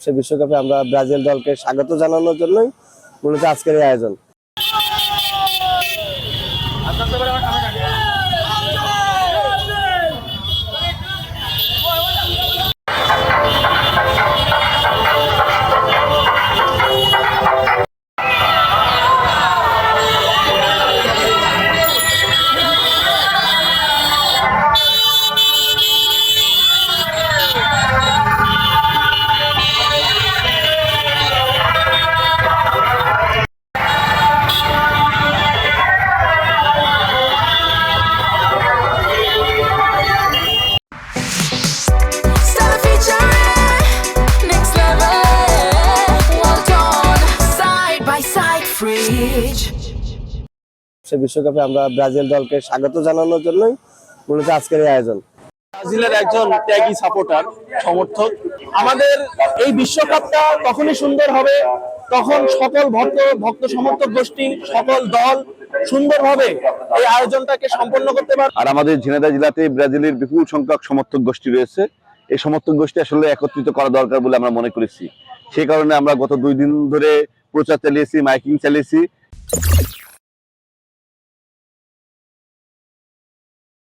সে বিশ্বকাপে আমরা ব্রাজিল দলকে স্বাগত জানানোর জন্যই মূলত আজকের এই আয়োজন। সে বিশ্বকাপে আমরা ব্রাজিল দলকে স্বাগত জানানোর জন্যই মূলত আজকের এই আয়োজন। ব্রাজিলের একজন ত্যাগী সাপোর্টার, সমর্থক। আমাদের এই বিশ্বকাপটা তখনই সুন্দর হবে তখন সকল ভক্ত সমর্থক গোষ্ঠী, সকল দল সুন্দরভাবে এই আয়োজনটাকে সম্পন্ন করতে পারে। আর আমাদের ঝিনাইদহ জেলাতে ব্রাজিলের বিপুল সংখ্যক সমর্থক গোষ্ঠী রয়েছে। এই সমর্থক গোষ্ঠী আসলে একত্রিত করা দরকার বলে আমরা মনে করেছি। সেই কারণে আমরা গত 2 দিন ধরে প্রচার চালিয়েছি, মাইকিং চালিয়েছি।